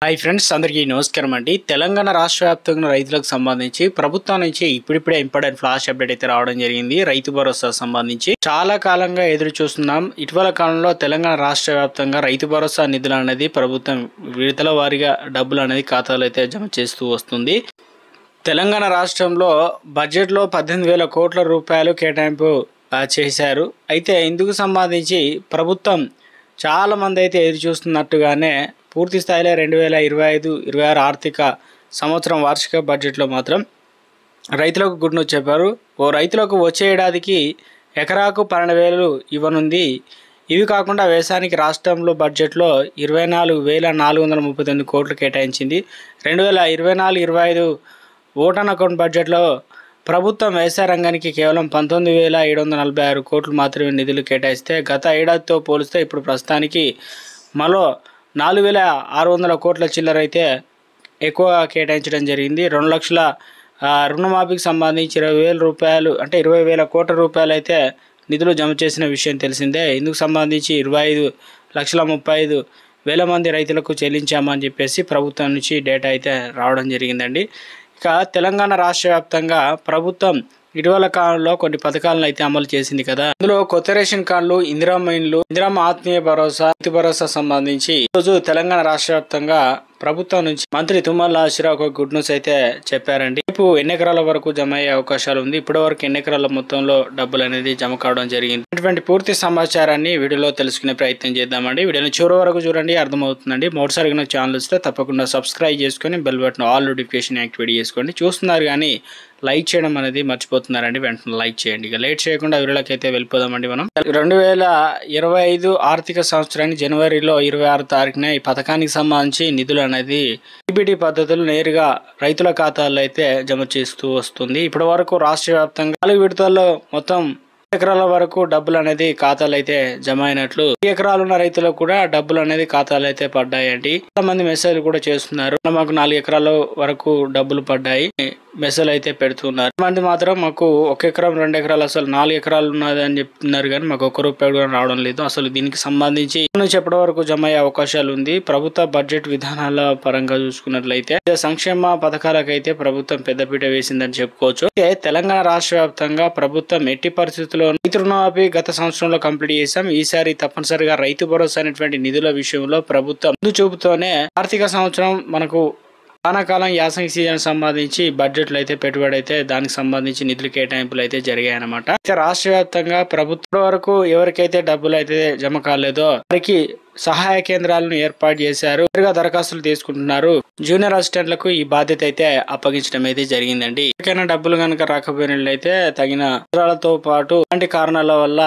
Hi friends, అందరికీ నమస్కారం అండి. తెలంగాణ రాష్ట్ర వ్యాప్తంగా రైతులకు సంబంధించి ప్రభుత్వం నుంచి ఇప్పుడిప్పుడే ఇంపార్టెంట్ ఫ్లాష్ అప్డేట్ అయితే రావడం జరిగింది. రైతు భరోసా సంబంధించి చాలా కాలంగా ఎదురు చూస్తున్నాం. ఇటీవల కాలంలో తెలంగాణ రాష్ట్ర వ్యాప్తంగా రైతు భరోసా నిధులు అనేది ప్రభుత్వం విడతల వారీగా డబ్బులు అనేది ఖాతాలో అయితే జమ చేస్తూ వస్తుంది. తెలంగాణ రాష్ట్రంలో బడ్జెట్లో 18,000 కోట్ల రూపాయలు కేటాయింపు చేశారు. అయితే ఇందుకు సంబంధించి ప్రభుత్వం చాలా మంది అయితే ఎదురు చూస్తున్నట్టుగానే పూర్తి స్థాయిలో 2025-26 ఆర్థిక సంవత్సరం వార్షిక బడ్జెట్లో మాత్రం రైతులకు గుడ్ న్యూస్ చెప్పారు. రైతులకు వచ్చే ఏడాదికి ఎకరాకు 12,000 ఇవ్వనుంది. ఇవి కాకుండా వ్యవసాయానికి రాష్ట్రంలో బడ్జెట్లో 24,439 కోట్లు కేటాయించింది. 2024-25 ఓటాన్ అకౌంట్ బడ్జెట్లో ప్రభుత్వం వ్యవసాయ రంగానికి కేవలం 19,746 కోట్లు మాత్రమే నిధులు కేటాయిస్తే గత ఏడాదితో పోలిస్తే ఇప్పుడు ప్రస్తుతానికి మరో 4,600 కోట్ల చిల్లర అయితే ఎక్కువ కేటాయించడం జరిగింది. 2 లక్షల రుణమాఫీకి సంబంధించి 20,000 రూపాయలు అంటే 20,000 కోట్ల రూపాయలు అయితే నిధులు జమ చేసిన విషయం తెలిసిందే. ఇందుకు సంబంధించి 25,35,000 మంది రైతులకు చెల్లించామని చెప్పేసి ప్రభుత్వం నుంచి డేటా అయితే రావడం జరిగిందండి. ఇక తెలంగాణ రాష్ట్ర వ్యాప్తంగా ప్రభుత్వం ఇటీవల కాలంలో కొన్ని పథకాలను అయితే అమలు చేసింది కదా. అందులో కొత్త రేషన్ కార్డులు, ఇందిరమ్మ ఇండ్లు, ఇందిరమ్మ ఆత్మీయ భరోసా, రైతు భరోసా సంబంధించి ఈరోజు తెలంగాణ రాష్ట్ర వ్యాప్తంగా ప్రభుత్వం నుంచి మంత్రి తుమ్మల నాగేశ్వరరావు ఒక గుడ్ న్యూస్ అయితే చెప్పారండి. రేపు ఎన్ని ఎకరాల వరకు జమ అయ్యే అవకాశాలు ఉంది. ఇప్పటి వరకు ఎన్ని ఎకరాల మొత్తంలో డబ్బులు అనేది జమ కావడం జరిగింది. ఇటువంటి పూర్తి సమాచారాన్ని వీడియోలో తెలుసుకునే ప్రయత్నం చేద్దామండి. వీడియోని చివరి వరకు చూడండి, అర్థమవుతుందండి. మొదటిసారిగా నా ఛానల్ వస్తే తప్పకుండా సబ్స్క్రైబ్ చేసుకొని bell button all notification activate చేసుకోండి. చూస్తున్నారు కానీ లైక్ చేయడం అనేది మర్చిపోతున్నారండి. వెంటనే లైక్ చేయండి. ఇక లేట్ చేయకుండా వీడియోలోకి అయితే వెళ్ళిపోదామండి. మనం 2025 ఆర్థిక సంవత్సరానికి జనవరిలో 26 తారీఖున ఈ పథకానికి సంబంధించి నిధులు అనేది ఈబీటీ పద్ధతులు నేరుగా రైతుల ఖాతాల్లో అయితే జమ చేస్తూ వస్తుంది. ఇప్పటి వరకు రాష్ట్ర వ్యాప్తంగా 4 విడతల్లో మొత్తం ఎకరాల వరకు డబ్బులు అనేది ఖాతాలు అయితే జమ అయినట్లు, 3 ఎకరాలు ఉన్న రైతులకు కూడా డబ్బులు అనేది ఖాతాలు అయితే పడ్డాయండి. కొంతమంది మెసేజ్ కూడా చేస్తున్నారు, మాకు 4 ఎకరాల వరకు డబ్బులు పడ్డాయి మెసేజ్ అయితే పెడుతున్నారు. మంది మాత్రం మాకు 1 ఎకరం 2 ఎకరాలు అసలు 4 ఎకరాలు ఉన్నది అని చెప్తున్నారు, కానీ మాకు 1 రూపాయి కూడా రావడం లేదు. అసలు దీనికి సంబంధించి ఎప్పటి వరకు జమ అయ్యే అవకాశాలు ఉంది. ప్రభుత్వ బడ్జెట్ విధానాల పరంగా చూసుకున్నట్లయితే సంక్షేమ పథకాలకైతే ప్రభుత్వం పెద్దపీట వేసిందని చెప్పుకోవచ్చు. తెలంగాణ రాష్ట్ర వ్యాప్తంగా ప్రభుత్వం ఎట్టి పరిస్థితుల్లో రైతు రుణమాఫీ గత సంవత్సరంలో కంప్లీట్ చేశాం. ఈసారి తప్పనిసరిగా రైతు భరోసా అనేటువంటి నిధుల విషయంలో ప్రభుత్వం ముందు చూపుతోనే ఆర్థిక సంవత్సరం మనకు వానాకాలం యాసంగి సీజన్ సంబంధించి బడ్జెట్లు అయితే పెట్టుబడి అయితే దానికి సంబంధించి నిధుల కేటాయింపులు అయితే జరిగాయి అన్నమాట. రాష్ట్ర వ్యాప్తంగా ప్రభుత్వం వరకు ఎవరికైతే డబ్బులు అయితే జమ కాలేదో వారికి సహాయ కేంద్రాలను ఏర్పాటు చేశారు. దరఖాస్తులు తీసుకుంటున్నారు. జూనియర్ అసిస్టెంట్లకు ఈ బాధ్యత అయితే అప్పగించడం అయితే జరిగిందండి. ఎవరికైనా డబ్బులు కనుక రాకపోయినట్లయితే తగిన అవసరాలతో పాటు అలాంటి కారణాల వల్ల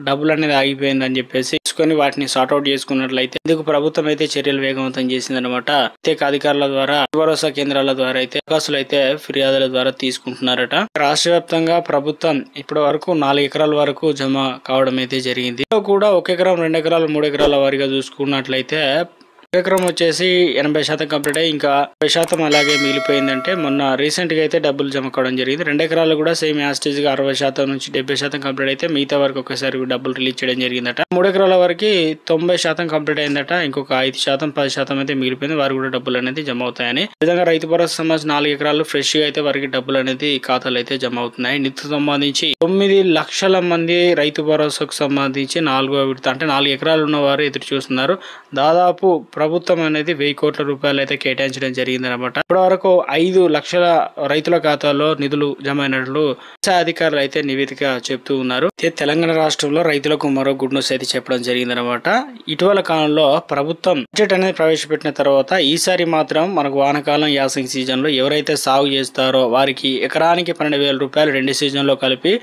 డబ్బులు అనేది ఆగిపోయిందని చెప్పేసి తీసుకొని వాటిని సార్ట్అవుట్ చేసుకున్నట్లయితే ఇందుకు ప్రభుత్వం అయితే చర్యలు వేగవంతం చేసిందనమాట. ప్రత్యేక అధికారుల ద్వారా భరోసా కేంద్రాల ద్వారా అయితే దరఖాస్తులు అయితే ఫిర్యాదుల ద్వారా తీసుకుంటున్నారట. రాష్ట్ర వ్యాప్తంగా ప్రభుత్వం ఇప్పటి వరకు 4 ఎకరాల వరకు జమ కావడం అయితే జరిగింది. కూడా 1 ఎకరం 2 ఎకరాలు 3 ఎకరాల వారిగా చూసుకున్నట్లయితే ఎకరం వచ్చేసి 80% కంప్లీట్ అయ్యి ఇంకా 50% అలాగే మిగిలిపోయిందంటే మొన్న రీసెంట్ గా అయితే డబ్బులు జమ కావడం జరిగింది. 2 ఎకరాలు కూడా సేమ్ యాస్టేజ్ గా 60% నుంచి 70% కంప్లీట్ అయితే మిగతా వరకు ఒకసారి డబ్బులు రిలీజ్ చేయడం జరిగిందట. 3 ఎకరాల వరకు 90% కంప్లీట్ అయిందట. ఇంకొక 5% 10% అయితే మిగిలిపోయింది. వారు కూడా డబ్బులు అనేది జమ అవుతాయని. ఈ విధంగా రైతు భరోసా సంబంధించి 4 ఎకరాలు ఫ్రెష్ గా అయితే వారికి డబ్బులు అనేది ఖాతాలు అయితే జమ అవుతున్నాయి. నిధులకు సంబంధించి 9 లక్షల మంది రైతు భరోసాకు సంబంధించి 4వ విడత అంటే 4 ఎకరాలు ఉన్న వారు ఎదురు చూస్తున్నారు. దాదాపు ప్రభుత్వం అనేది 1,000 కోట్ల రూపాయలు అయితే కేటాయించడం జరిగింది అనమాట. ఇప్పటి వరకు 5 లక్షల రైతుల ఖాతాలో నిధులు జమ అయినట్లు అధికారులు అయితే నివేదిక చెప్తూ ఉన్నారు. తెలంగాణ రాష్ట్రంలో రైతులకు మరో గుడ్ న్యూస్ అయితే చెప్పడం జరిగింది అనమాట. ఇటీవల కాలంలో ప్రభుత్వం బడ్జెట్ అనేది ప్రవేశపెట్టిన తర్వాత ఈసారి మాత్రం మనకు వానాకాలం యాసంగి సీజన్ లో ఎవరైతే సాగు చేస్తారో వారికి ఎకరానికి 12,000 రూపాయలు 2 సీజన్ లో కలిపి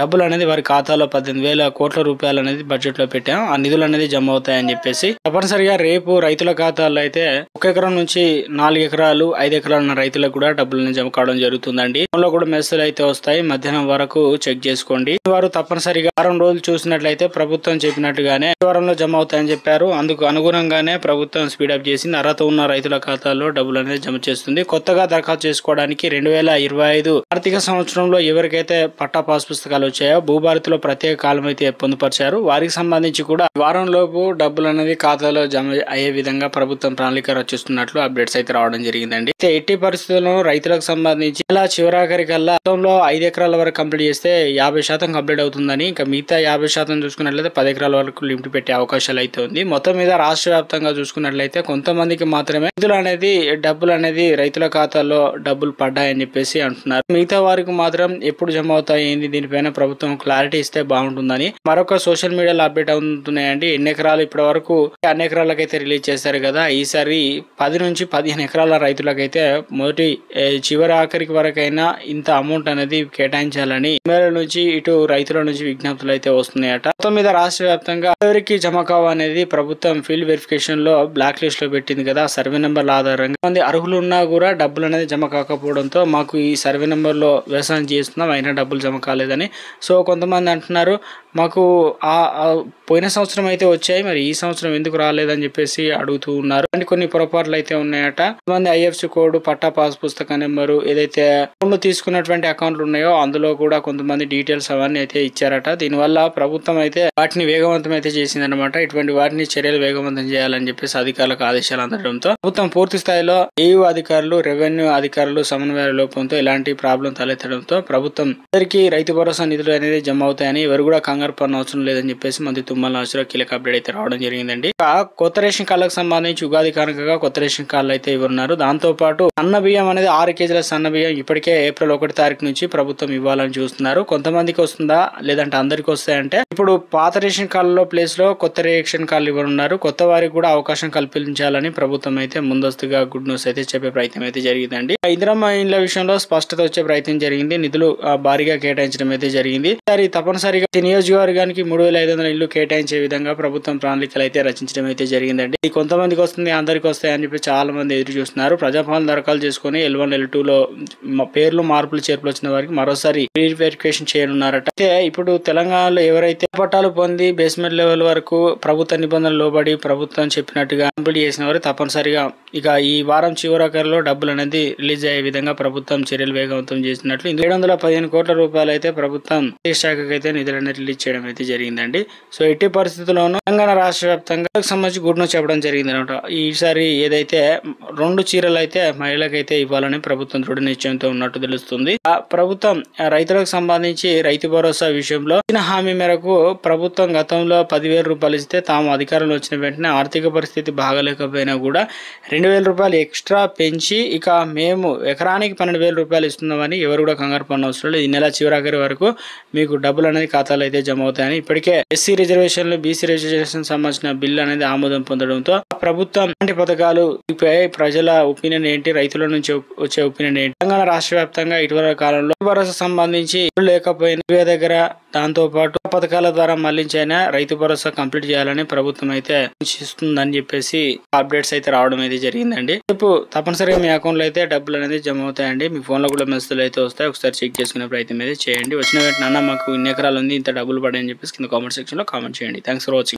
డబ్బులు అనేది వారి ఖాతాలో 18,000 కోట్ల రూపాయలు అనేది బడ్జెట్ లో పెట్టాం. ఆ నిధులు అనేది జమ అవుతాయని చెప్పేసి తప్పనిసరిగా రేపు రైతుల ఖాతాల్లో అయితే 1 ఎకరం నుంచి 4 ఎకరాలు 5 ఎకరాలు ఉన్న రైతులకు కూడా డబ్బులను జమ కావడం జరుగుతుందండి. ఫోన్లో కూడా మెసేజ్ అయితే వస్తాయి. మధ్యాహ్నం వరకు చెక్ చేసుకోండి. వారు తప్పనిసరిగా వారం రోజులు చూసినట్లయితే ప్రభుత్వం చెప్పినట్టుగానే వారంలో జమ అవుతాయని చెప్పారు. అందుకు అనుగుణంగానే ప్రభుత్వం స్పీడప్ చేసింది. అర్హత ఉన్న రైతుల ఖాతాల్లో డబ్బులు అనేది జమ చేస్తుంది. కొత్తగా దరఖాస్తు చేసుకోవడానికి 2025 ఆర్థిక సంవత్సరంలో ఎవరికైతే పట్టా పాస్ పుస్తకాలు వచ్చాయో భూభారతిలో ప్రత్యేక కాలం అయితే పొందుపరిచారు. వారికి సంబంధించి కూడా వారం లోపు డబ్బులు అనేది ఖాతాలో జమ అయ్యే విధంగా విధంగా ప్రభుత్వం ప్రణాళిక రచిస్తున్నట్లు అప్డేట్స్ అయితే రావడం జరిగిందండి. అయితే ఎట్టి పరిస్థితుల్లో రైతులకు సంబంధించి ఇలా చివరాఖరి కల్లా మొత్తంలో 5 ఎకరాల వరకు కంప్లీట్ చేస్తే 50% కంప్లీట్ అవుతుందని, ఇంకా మిగతా 50% చూసుకున్నట్లయితే 10 ఎకరాల వరకు లిమిట్ పెట్టే అవకాశాలు అయితే ఉంది. మొత్తం మీద రాష్ట్ర వ్యాప్తంగా చూసుకున్నట్లయితే కొంతమందికి మాత్రమే డబ్బులు అనేది రైతుల ఖాతాలో డబ్బులు పడ్డాయని చెప్పేసి అంటున్నారు. మిగతా వారికి మాత్రం ఎప్పుడు జమ అవుతాయి ఏంది దీనిపైన ప్రభుత్వం క్లారిటీ ఇస్తే బాగుంటుందని మరొక సోషల్ మీడియాలో అప్డేట్ అవుతున్నాయండి. ఎన్ని ఎకరాలు ఇప్పటి వరకు అన్ని ఎకరాలకైతే రిలీజ్ చేశారు కదా, ఈసారి 10 నుంచి 15 ఎకరాల రైతులకైతే మొదటి చివరి ఆఖరికి వరకైనా ఇంత అమౌంట్ అనేది కేటాయించాలని ఎమ్మెల్యేల నుంచి ఇటు రైతుల నుంచి విజ్ఞప్తులు అయితే వస్తున్నాయట. మొత్తం మీద రాష్ట్ర వ్యాప్తంగా ఎవరికి జమ కావు అనేది ప్రభుత్వం ఫీల్డ్ వెరిఫికేషన్ లో బ్లాక్ లిస్ట్ లో పెట్టింది కదా. సర్వే నెంబర్ల ఆధారంగా మంది అర్హులు ఉన్నా కూడా డబ్బులు అనేది జమ కాకపోవడంతో మాకు ఈ సర్వే నెంబర్ లో వ్యవసాయం చేస్తున్నాం అయినా డబ్బులు జమ కాలేదని. సో కొంతమంది అంటున్నారు మాకు పోయిన సంవత్సరం అయితే వచ్చాయి, మరి ఈ సంవత్సరం ఎందుకు రాలేదని చెప్పేసి అడుగుతూ ఉన్నారు. అంటే కొన్ని పొరపాట్లు అయితే ఉన్నాయట. కొంతమంది ఐఎఫ్సి కోడ్, పట్టా పాస్ పుస్తక నెంబరు, ఏదైతే లోన్లు తీసుకున్నటువంటి అకౌంట్లు ఉన్నాయో అందులో కూడా కొంతమంది డీటెయిల్స్ అవన్నీ అయితే ఇచ్చారట. దీనివల్ల ప్రభుత్వం అయితే వాటిని వేగవంతం అయితే చేసిందనమాట. ఇటువంటి వాటిని చర్యలు వేగవంతం చేయాలని చెప్పేసి అధికారులకు ఆదేశాలు అందడంతో ప్రభుత్వం పూర్తి స్థాయిలో ఏయూ అధికారులు, రెవెన్యూ అధికారులు సమన్వయ లోపంతో ఇలాంటి ప్రాబ్లం తలెత్తడంతో ప్రభుత్వం అందరికీ రైతు భరోసా నిధులు అనేది జమ అవుతాయని ఎవరు కూడా కంగారు పడిన అవసరం లేదని చెప్పేసి మంత్రి తుమ్మల నాగేశ్వరరావు కీలక అప్డేట్ అయితే రావడం జరిగిందండి. కొత్త రేషన్ కార్డులకు సంబంధించి ఉగాది కానుకగా కొత్త రేషన్ కార్డులు అయితే ఇవ్వనున్నారు. దాంతో పాటు సన్న బియ్యం అనేది 6 కేజీల సన్న బియ్యం ఇప్పటికే ఏప్రిల్ 1 తారీఖు నుంచి ప్రభుత్వం ఇవ్వాలని చూస్తున్నారు. కొంతమందికి వస్తుందా లేదంటే అందరికి వస్తాయంటే ఇప్పుడు పాత రేషన్ కార్డులో ప్లేస్ లో కొత్త రేషన్ కార్డులు ఇవ్వనున్నారు. కొత్త వారికి కూడా అవకాశం కల్పించాలని ప్రభుత్వం అయితే ముందస్తుగా గుడ్ న్యూస్ అయితే చెప్పే ప్రయత్నం అయితే జరిగిందండి. ఇందిరమ్మ ఇండ్ల విషయంలో స్పష్టత వచ్చే ప్రయత్నం జరిగింది. నిధులు భారీగా కేటాయించడం అయితే జరిగింది. తప్పనిసరిగా నియోజకవర్గానికి 3500 ఇళ్లు కేటాయించే విధంగా ప్రభుత్వం ప్రణాళికలు అయితే రచించడం అయితే జరిగిందండి. ఇది కొంతమందికి వస్తుంది అందరికి వస్తాయి అని చెప్పి చాలా మంది ఎదురు చూస్తున్నారు. ప్రజాపాలన దరఖాలు చేసుకుని L1 L2 లో పేర్లు మార్పులు చేర్పులు వచ్చిన వారికి మరోసారి వెరిఫికేషన్ చేయనున్నారట. అయితే ఇప్పుడు తెలంగాణలో ఎవరైతే పట్టాలు పొంది బేస్మెంట్ లెవెల్ వరకు ప్రభుత్వ నిబంధనలు లోబడి ప్రభుత్వం చెప్పినట్టుగా కంప్లీట్ చేసిన వారు తప్పనిసరిగా ఇక ఈ వారం చివరాఖరిలో డబ్బులు అనేది రిలీజ్ అయ్యే విధంగా ప్రభుత్వం చర్యలు వేగవంతం చేసినట్లు 715 కోట్ల రూపాయలు అయితే ప్రభుత్వం శాఖకు అయితే నిధులను రిలీజ్ చేయడం అయితే జరిగిందండి. సో ఎట్టి పరిస్థితుల్లోనూ తెలంగాణ రాష్ట్ర వ్యాప్తంగా సంబంధించి గుడ్ న్యూస్ చెప్పడం జరిగింది అనమాట. ఈసారి ఏదైతే 2 చీరలు అయితే మహిళలకైతే ఇవ్వాలని ప్రభుత్వం దృఢ నిశ్చయంతో ఉన్నట్టు తెలుస్తుంది. ఆ ప్రభుత్వం రైతులకు సంబంధించి రైతు భరోసా విషయంలో ఇచ్చిన హామీ మేరకు ప్రభుత్వం గతంలో 10,000 రూపాయలు ఇస్తే తాము అధికారంలో వచ్చిన వెంటనే ఆర్థిక పరిస్థితి బాగలేకపోయినా కూడా 2,000 రూపాయలు ఎక్స్ట్రా పెంచి ఇక మేము ఎకరానికి 12,000 రూపాయలు ఇస్తున్నామని ఎవరు కూడా కంగారు పడిన అవసరం లేదు. ఈ నెల చివరాఖరి వరకు మీకు డబ్బులు అనేది ఖాతాలో అయితే జమ అవుతాయని ఇప్పటికే ఎస్సీ రిజర్వేషన్లు, బీసీ రిజర్వేషన్ సంబంధించిన బిల్లు అనేది ఆమోదం పొందడంతో ప్రభుత్వం లాంటి పథకాలు ప్రజల ఒపీనియన్ ఏంటి, రైతుల నుంచి వచ్చే ఒపీనియన్ ఏంటి, తెలంగాణ రాష్ట్ర వ్యాప్తంగా ఇటీవల కాలంలో భరోసా సంబంధించి లేకపోయిన దగ్గర దాంతో పాటు పథకాల ద్వారా మళ్లించైనా రైతు భరోసా కంప్లీట్ చేయాలని ప్రభుత్వం అయితే సూచిస్తుందని చెప్పేసి అప్డేట్స్ అయితే రావడం అయితే జరిగిందండి. ఇప్పుడు తప్పనిసరిగా మీ అకౌంట్ లో అయితే డబ్బులు అనేది జమ అవుతాయండి. మీ ఫోన్ లో కూడా మెసేజ్లు అయితే వస్తాయి. ఒకసారి చెక్ చేసుకునే ప్రయత్నం అయితే చేయండి. వచ్చిన వెంటనే మాకు ఇన్ని ఎకరాలు ఉంది ఇంత డబ్బులు పడాయని చెప్పేసి కింద కామెంట్ సెక్షన్ లో కామెంట్ చేయండి. Thanks for watching.